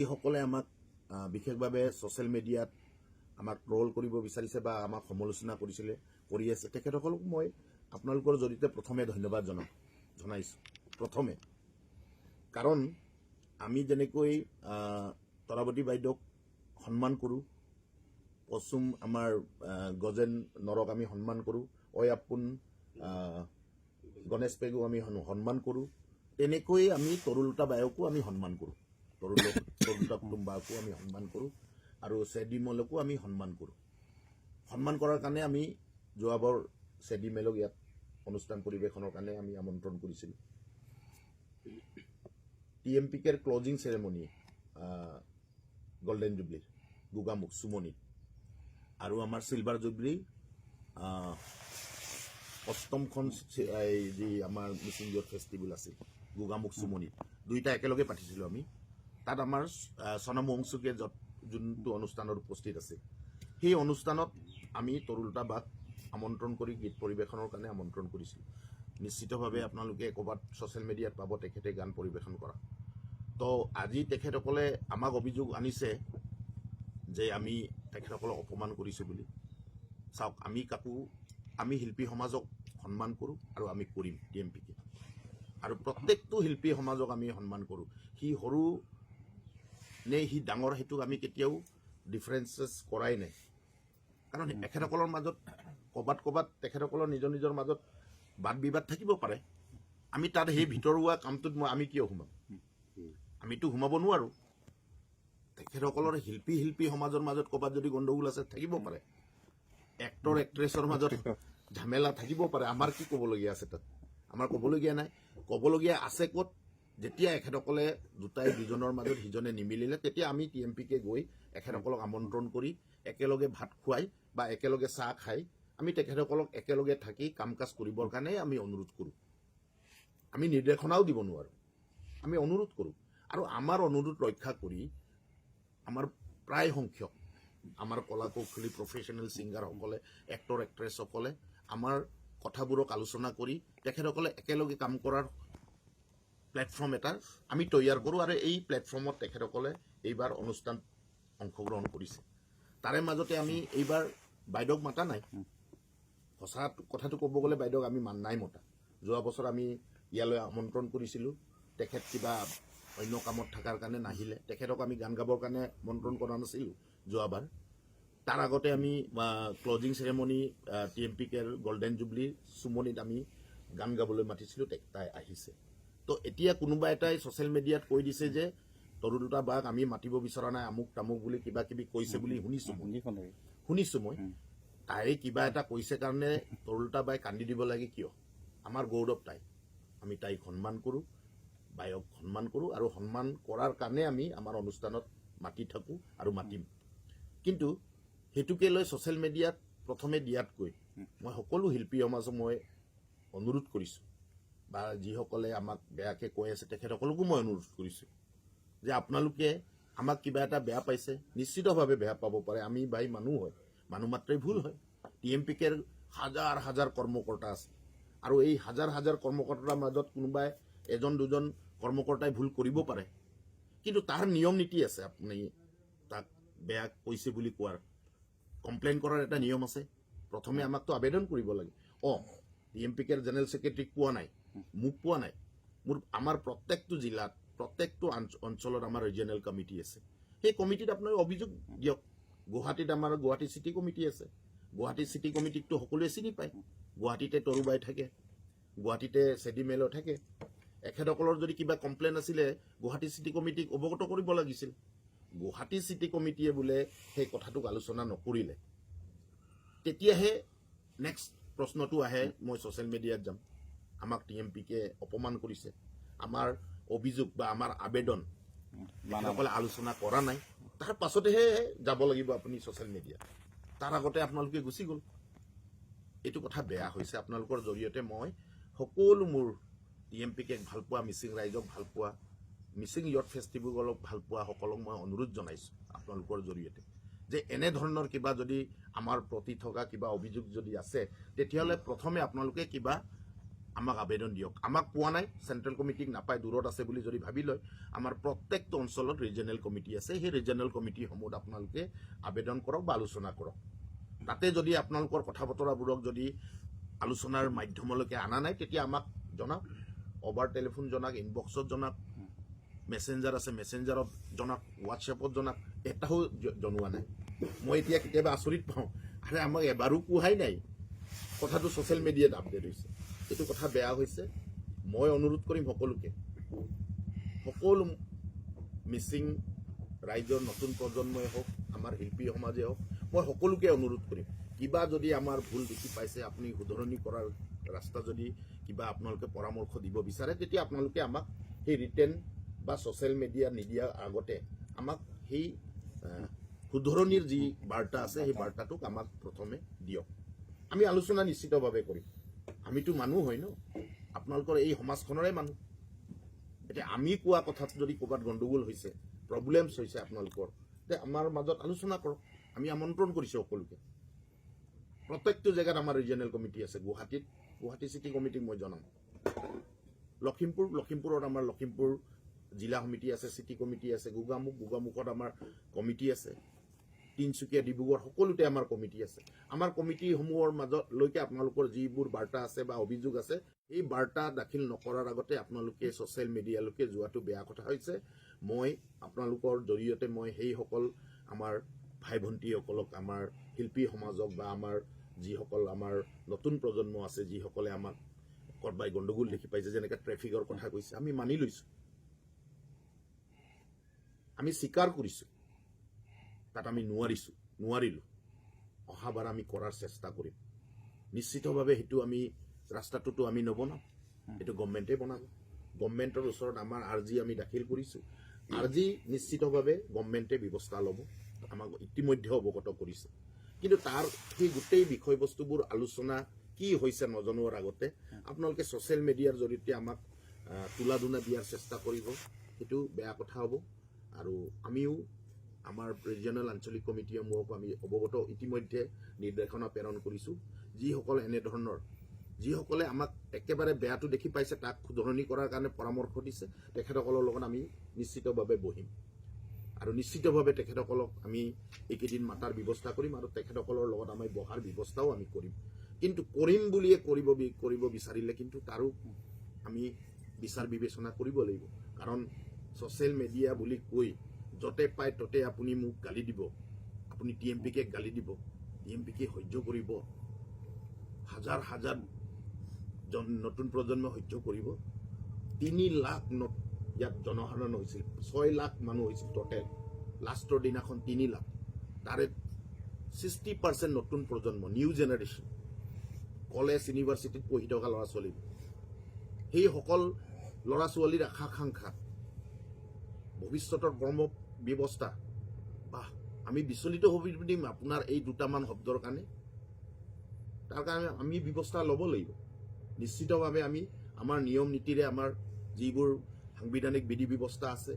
যিসকলে আমাক বিশেষভাৱে ছ'চিয়েল মিডিয়াত আমাক ট্ৰল কৰিব বিচাৰিছে বা আমাক সমালোচনা কৰি আছে তেখেতসকলক মই আপোনালোকৰ জৰিয়তে প্ৰথমে ধন্যবাদ জনাইছোঁ। প্ৰথমে কাৰণ আমি যেনেকৈ তৰাৱতী বাইদেউক সন্মান কৰোঁ, পচুম আমাৰ গজেন নৰক আমি সন্মান কৰোঁ, অয়াপুন গণেশ পেগুক আমি সন্মান কৰোঁ, তেনেকৈ আমি তৰুলতা বায়কো আমি সন্মান কৰোঁ, তৰুলতা কুটুম্বাকো আমি সন্মান কৰোঁ আৰু চেডিমলকো আমি সন্মান কৰোঁ। সন্মান কৰাৰ কাৰণে আমি যোৱাবাৰ চেডিমেলক ইয়াত অনুষ্ঠান পৰিৱেশনৰ কাৰণে আমি আমন্ত্ৰণ কৰিছিলোঁ। TMPKৰ ক্লজিং চেৰেমনি গল্ডেন জুবলিৰ গোগামুখ চুমনিত আৰু আমাৰ চিলভাৰ জুবলি অষ্টমখন যি আমাৰ মিচিং ইয়থ ফেষ্টিভেল আছিল গোগামুখ চুমনিত, দুইটা একেলগে পাতিছিলোঁ আমি। তাত আমাৰ চনম ৱংচুকে যোনটো অনুষ্ঠানত উপস্থিত আছিল, সেই অনুষ্ঠানত আমি তৰুলতা বাক আমন্ত্ৰণ কৰি গীত পৰিৱেশনৰ কাৰণে আমন্ত্ৰণ কৰিছিলোঁ। নিশ্চিতভাৱে আপোনালোকে ক'ৰবাত ছ'চিয়েল মিডিয়াত পাব তেখেতে গান পৰিৱেশন কৰা। তো আজি তেখেতসকলে আমাক অভিযোগ আনিছে যে আমি তেখেতসকলক অপমান কৰিছোঁ বুলি। চাওক, আমি শিল্পী সমাজক সন্মান কৰোঁ আৰু আমি কৰিম TMPK, আৰু প্ৰত্যেকটো শিল্পী সমাজক আমি সন্মান কৰোঁ। সি সৰু নে সি ডাঙৰ সেইটোক আমি কেতিয়াও ডিফাৰেঞ্চেছ কৰাই নাই। কাৰণ এখেতসকলৰ মাজত ক'ৰবাত তেখেতসকলৰ নিজৰ মাজত বাদ বিবাদ থাকিব পাৰে। আমি তাত সেই ভিতৰুৱা কামটোত আমি কিয় সোমাম? আমিতো সোমাব নোৱাৰোঁ। তেখেতসকলৰ শিল্পী সমাজৰ মাজত ক'ৰবাত যদি গণ্ডগোল আছে থাকিব পাৰে, এক্টৰ এক্ট্ৰেছৰ মাজত ঝামেলা থাকিব পাৰে। আমাৰ কি ক'বলগীয়া আছে তাত? আমাৰ ক'বলগীয়া নাই। ক'বলগীয়া আছে ক'ত? যেতিয়া এখেতসকলে দুজনৰ মাজত সিজনে নিমিলিলে তেতিয়া আমি TMPK গৈ এখেতসকলক আমন্ত্ৰণ কৰি একেলগে ভাত খুৱাই বা একেলগে চাহ খাই আমি তেখেতসকলক একেলগে থাকি কাম কাজ কৰিবৰ কাৰণে আমি অনুৰোধ কৰোঁ। আমি নিৰ্দেশনাও দিব নোৱাৰোঁ, আমি অনুৰোধ কৰোঁ। আৰু আমাৰ অনুৰোধ ৰক্ষা কৰি আমাৰ প্ৰায় সংখ্যক আমাৰ কলা কৌশলী প্ৰফেশ্যনেল ছিংগাৰসকলে, এক্টৰ এক্ট্ৰেছসকলে আমাৰ কথাবোৰক আলোচনা কৰি তেখেতসকলে একেলগে কাম কৰাৰ প্লেটফৰ্ম এটা আমি তৈয়াৰ কৰোঁ। আৰু এই প্লেটফৰ্মত তেখেতসকলে এইবাৰ অনুষ্ঠান অংশগ্ৰহণ কৰিছে। তাৰে মাজতে আমি এইবাৰ বাইদেউক মাতা নাই। সঁচা কথাটো ক'ব গ'লে বাইদেউক আমি নাই মতা। যোৱা বছৰ আমি ইয়ালৈ আমন্ত্ৰণ কৰিছিলোঁ, তেখেত কিবা অন্য কামত থকাৰ কাৰণে নাহিলে। তেখেতক আমি গান গাবৰ কাৰণে আমন্ত্ৰণ কৰা নাছিলোঁ যোৱাবাৰ। তাৰ আগতে আমি ক্লজিং চেৰেমনি TMPKৰ গল্ডেন জুবলি চুমনিত আমি গান গাবলৈ মাতিছিলোঁ, তাই আহিছে। তো এতিয়া কোনোবা এটাই ছ'চিয়েল মিডিয়াত কৈ দিছে যে তৰুলতা বাক আমি মাতিব বিচৰা নাই, আমুক তামুক বুলি কিবা কিবি কৈছে বুলি শুনিছোঁ মই। তাই কিবা এটা কৈছে কাৰণে তৰুলতা বাই কান্দি দিব লাগে কিয়? আমাৰ গৌৰৱ তাই। আমি তাইক সন্মান কৰোঁ, বায়ক সন্মান কৰোঁ, আৰু সন্মান কৰাৰ কাৰণে আমি আমাৰ অনুষ্ঠানত মাতি থাকোঁ আৰু মাতিম। কিন্তু সেইটোকে লৈ ছ'চিয়েল মিডিয়াত প্ৰথমে দিয়াতকৈ মই সকলো শিল্পী সমাজক মই অনুৰোধ কৰিছোঁ, বা যিসকলে আমাক বেয়াকৈ কৈ আছে তেখেতসকলকো মই অনুৰোধ কৰিছোঁ যে আপোনালোকে আমাক কিবা এটা বেয়া পাইছে, নিশ্চিতভাৱে বেয়া পাব পাৰে। আমি ভাই মানুহ হয়, মানুহ মাত্ৰেই ভুল হয়। TMPKৰ হাজাৰ কৰ্মকৰ্তা আছে, আৰু এই হাজাৰ কৰ্মকৰ্তাৰ মাজত কোনোবাই এজন দুজন কৰ্মকৰ্তাই ভুল কৰিব পাৰে, কিন্তু তাৰ নিয়ম নীতি আছে। আপুনি তাক বেয়া কৈছে বুলি কোৱাৰ, কমপ্লেইন কৰাৰ এটা নিয়ম আছে। প্ৰথমে আমাকতো আবেদন কৰিব লাগে। TMPKৰ জেনেৰেল ছেক্ৰেটাৰীক পোৱা নাই, মোক পোৱা নাই। আমাৰ প্ৰত্যেকটো জিলাত, প্ৰত্যেকটো অঞ্চলত আমাৰ ৰিজিয়নেল কমিটি আছে। সেই কমিটিত আপোনালোকে অভিযোগ দিয়ক। গুৱাহাটীত আমাৰ গুৱাহাটী চিটি কমিটি আছে। গুৱাহাটী চিটি কমিটিকটো সকলোৱে চিনি পায়। গুৱাহাটীতে তৰুবাই থাকে, গুৱাহাটীতে চেডিমেলো থাকে। এখেতসকলৰ যদি কিবা কমপ্লেইন আছিলে গুৱাহাটী চিটি কমিটিক অৱগত কৰিব লাগিছিল। গুৱাহাটী চিটি কমিটিয়ে বোলে সেই কথাটোক আলোচনা নকৰিলে, তেতিয়াহে নেক্সট প্ৰশ্নটো আহে, মই ছ'চিয়েল মিডিয়াত যাম, আমাক TMPK অপমান কৰিছে, আমাৰ অভিযোগ বা আমাৰ আবেদন তেখেতসকলে আলোচনা কৰা নাই, তাৰ পাছতেহে যাব লাগিব আপুনি ছ'চিয়েল মিডিয়াত। তাৰ আগতে আপোনালোকে গুচি গ'ল। এইটো কথা বেয়া হৈছে। আপোনালোকৰ জৰিয়তে মই সকলো মোৰ TMPKক ভাল পোৱা, মিচিং ৰাইজক ভাল পোৱা, মিচিং ইয়থ ফেষ্টিভেলক ভাল পোৱা সকলক মই অনুৰোধ জনাইছোঁ আপোনালোকৰ জৰিয়তে যে এনেধৰণৰ কিবা যদি আমাৰ প্ৰতি থকা কিবা অভিযোগ যদি আছে, তেতিয়াহ'লে প্ৰথমে আপোনালোকে কিবা আমাক আবেদন দিয়ক। আমাক পোৱা নাই, চেণ্ট্ৰেল কমিটিক নাপায়, দূৰত আছে বুলি যদি ভাবি লয়, আমাৰ প্ৰত্যেকটো অঞ্চলত ৰিজনেল কমিটি আছে। সেই ৰিজনেল কমিটিসমূহত আপোনালোকে আবেদন কৰক বা আলোচনা কৰক। তাতে যদি আপোনালোকৰ কথা বতৰাবোৰক যদি আলোচনাৰ মাধ্যমলৈকে অনা নাই, তেতিয়া আমাক জনাওক, অভাৰ টেলিফোন জনাওক, ইনবক্সত জনাওক, মেছেঞ্জাৰ আছে মেছেঞ্জাৰত জনাওক, হোৱাটছএপত জনাওক। এটাও জনোৱা নাই। মই এতিয়া কেতিয়াবা আচৰিত পাওঁ, আৰে আমাক এবাৰো কোৱাই নাই। কথাটো ছ'চিয়েল মিডিয়াত আপডেট হৈছে। এইটো কথা বেয়া হৈছে। মই অনুৰোধ কৰিম সকলোকে, সকলো মিচিং ৰাইজৰ নতুন প্ৰজন্মই হওক, আমাৰ শিল্পী সমাজে হওক, মই সকলোকে অনুৰোধ কৰিম, কিবা যদি আমাৰ ভুল দেখি পাইছে, আপুনি শুধৰণি কৰাৰ ৰাস্তা যদি কিবা আপোনালোকে পৰামৰ্শ দিব বিচাৰে, তেতিয়া আপোনালোকে আমাক সেই ৰিটেন বা ছ'চিয়েল মিডিয়া নিদিয়াৰ আগতে আমাক সেই শুধৰণিৰ যি বাৰ্তা আছে, সেই বাৰ্তাটোক আমাক প্ৰথমে দিয়ক। আমি আলোচনা নিশ্চিতভাৱে কৰিম। আমিতো মানুহ হয় ন, আপোনালোকৰ এই সমাজখনৰে মানুহ। এতিয়া আমি কোৱা কথাত যদি ক'ৰবাত গণ্ডগোল হৈছে, প্ৰব্লেমছ হৈছে আপোনালোকৰ, তে আমাৰ মাজত আলোচনা কৰক। আমি আমন্ত্ৰণ কৰিছোঁ সকলোকে। প্ৰত্যেকটো জেগাত আমাৰ ৰিজনেল কমিটি আছে। গুৱাহাটী চিটি কমিটিক মই জনাম। লখিমপুৰত আমাৰ লখিমপুৰ জিলা সমিতি আছে, চিটি কমিটি আছে। গোগামুখত আমাৰ কমিটি আছে। তিনিচুকীয়া, ডিব্ৰুগড় সকলোতে আমাৰ কমিটি আছে। আমাৰ কমিটিসমূহৰ মাজলৈকে আপোনালোকৰ যিবোৰ বাৰ্তা আছে বা অভিযোগ আছে, এই বাৰ্তা দাখিল নকৰাৰ আগতে আপোনালোকে ছ'চিয়েল মিডিয়ালৈকে যোৱাটো বেয়া কথা হৈছে। মই আপোনালোকৰ জৰিয়তে মই সেইসকল আমাৰ ভাই ভণ্টীসকলক, আমাৰ শিল্পী সমাজক বা আমাৰ যিসকল আমাৰ নতুন প্ৰজন্ম আছে, যিসকলে আমাক ক'ৰবাই গণ্ডগোল দেখি পাইছে, যেনেকৈ ট্ৰেফিকৰ কথা কৈছে, আমি মানি লৈছোঁ, আমি স্বীকাৰ কৰিছোঁ। তাত আমি নোৱাৰিলোঁ। অহাবাৰ আমি কৰাৰ চেষ্টা কৰিম। নিশ্চিতভাৱে সেইটো আমি ৰাস্তাটোতো আমি নবনাম, সেইটো গভৰ্ণমেণ্টে বনাব। গভৰ্ণমেণ্টৰ ওচৰত আমাৰ আৰ্জি আমি দাখিল কৰিছোঁ। আৰ্জি নিশ্চিতভাৱে গভৰ্ণমেণ্টে ব্যৱস্থা ল'ব, আমাক ইতিমধ্যে অৱগত কৰিছে। কিন্তু তাৰ সেই গোটেই বিষয়বস্তুবোৰ আলোচনা কি হৈছে নজনোৱাৰ আগতে আপোনালোকে ছ'চিয়েল মিডিয়াৰ জৰিয়তে আমাক তুলাধুনা দিয়াৰ চেষ্টা কৰিব, সেইটো বেয়া কথা হ'ব। আৰু আমিও আমাৰ ৰিজনেল আঞ্চলিক কমিটিসমূহক আমি অৱগত ইতিমধ্যে নিৰ্দেশনা প্ৰেৰণ কৰিছোঁ। যিসকলে আমাক একেবাৰে বেয়াটো দেখি পাইছে, তাক শুধৰণি কৰাৰ কাৰণে পৰামৰ্শ দিছে, তেখেতসকলৰ লগত আমি নিশ্চিতভাৱে বহিম। আৰু নিশ্চিতভাৱে তেখেতসকলক আমি এইকেইদিন মাতাৰ ব্যৱস্থা কৰিম, আৰু তেখেতসকলৰ লগত আমি বহাৰ ব্যৱস্থাও আমি কৰিম। কিন্তু কৰিম বুলিয়ে কৰিব বিচাৰিলে কিন্তু তাৰো আমি বিচাৰ বিবেচনা কৰিব লাগিব। কাৰণ ছ'চিয়েল মিডিয়া বুলি কৈ য'তে পায় ত'তে আপুনি মোক গালি দিব, আপুনি TMPকে গালি দিব, TMPকে সহ্য কৰিব, হাজাৰ নতুন প্ৰজন্মই সহ্য কৰিব। 3 লাখ ইয়াত জনসাধাৰণ হৈছিল, 6 লাখ মানুহ হৈছিল টোটেল। লাষ্টৰ দিনাখন 3 লাখ, তাৰে 60% নতুন প্ৰজন্ম, নিউ জেনেৰেশ্যন, কলেজ ইউনিভাৰ্চিটিত পঢ়ি থকা ল'ৰা ছোৱালী। সেইসকল ল'ৰা ছোৱালীৰ আশা আকাংক্ষা, ভৱিষ্যতৰ কৰ্ম ব্যৱস্থা, বা আমি বিচলিত হ'ব দিম আপোনাৰ এই দুটামান শব্দৰ কাৰণে। তাৰ কাৰণে আমি ব্যৱস্থা ল'ব লাগিব। নিশ্চিতভাৱে আমি আমাৰ নিয়ম নীতিৰে, আমাৰ যিবোৰ সাংবিধানিক বিধি ব্যৱস্থা আছে,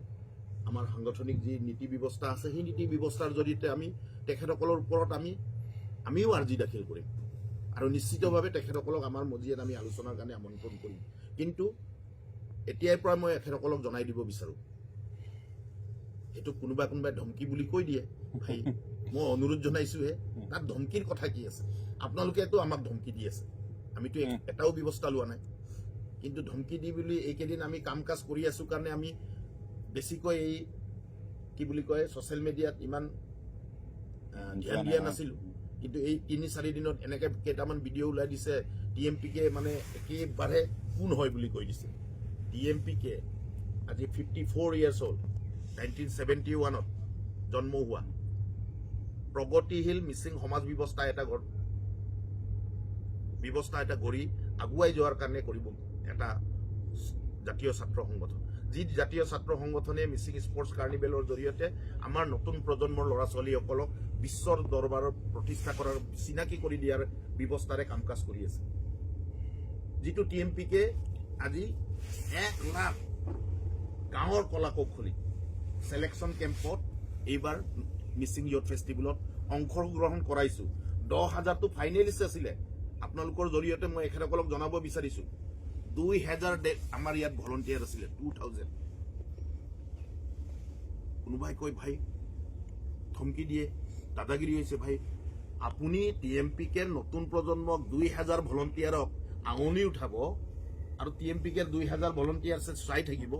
আমাৰ সাংগঠনিক যি নীতি ব্যৱস্থা আছে, সেই নীতি ব্যৱস্থাৰ জৰিয়তে আমি তেখেতসকলৰ ওপৰত আমিও আৰ্জি দাখিল কৰিম। আৰু নিশ্চিতভাৱে তেখেতসকলক আমাৰ মজিয়াত আমি আলোচনাৰ কাৰণে আমন্ত্ৰণ কৰিম। কিন্তু এতিয়াৰ পৰা মই তেখেতসকলক জনাই দিব বিচাৰোঁ, সেইটো কোনোবাই ধমকি বুলি কৈ দিয়ে, ভাই মই অনুৰোধ জনাইছোঁহে, তাত ধমকিৰ কথা কি আছে? আপোনালোকেতো আমাক ধমকি দি আছে, আমিতো এটাও ব্যৱস্থা লোৱা নাই। কিন্তু ধমকি দি বুলি এইকেইদিন আমি কাম কাজ কৰি আছোঁ কাৰণে আমি বেছিকৈ এই কি বুলি কয় ছ'চিয়েল মিডিয়াত ইমান ধ্যান দিয়া নাছিলোঁ। কিন্তু এই 3-4 দিনত এনেকৈ কেইটামান ভিডিঅ' ওলাই দিছে, TMPকে মানে একেবাৰে কোন হয় বুলি কৈ দিছে। TMPকে আজি 54 years old, 1971ত জন্ম হোৱা, প্ৰগতিশীল মিচিং সমাজ ব্যৱস্থা এটা গঢ়ি আগুৱাই যোৱাৰ কাৰণে কৰিব এটা জাতীয় ছাত্ৰ সংগঠন। যি জাতীয় ছাত্ৰ সংগঠনে মিচিং স্পৰ্টছ কাৰ্নিভেলৰ জৰিয়তে আমাৰ নতুন প্ৰজন্মৰ ল'ৰা ছোৱালীসকলক বিশ্বৰ দৰবাৰত প্ৰতিষ্ঠা কৰাৰ, চিনাকি কৰি দিয়াৰ ব্যৱস্থাৰে কাম কাজ কৰি আছে। যিটো TMPকে আজি 1 লাখ গাঁৱৰ কলা কৌশলী ছিলেকশ্যন কেম্পত এইবাৰ মিচিং ইয়থ ফেষ্টিভেলত অংশগ্ৰহণ কৰাইছোঁ। 10,000টো ফাইনেলিষ্ট আছিলে। আপোনালোকৰ জৰিয়তে মই এখেতসকলক জনাব বিচাৰিছোঁ, 2000 আমাৰ ইয়াত ভলণ্টিয়াৰ আছিলে 2000 কোনোবাই কয় ভাই ধমকি দিয়ে দাদাগিৰি হৈছে ভাই আপুনি TMPK নতুন প্ৰজন্মক 2000 ভলণ্টিয়াৰক আঙুলি উঠাব আৰু TMPK 2000 ভলণ্টিয়াৰ চাই থাকিব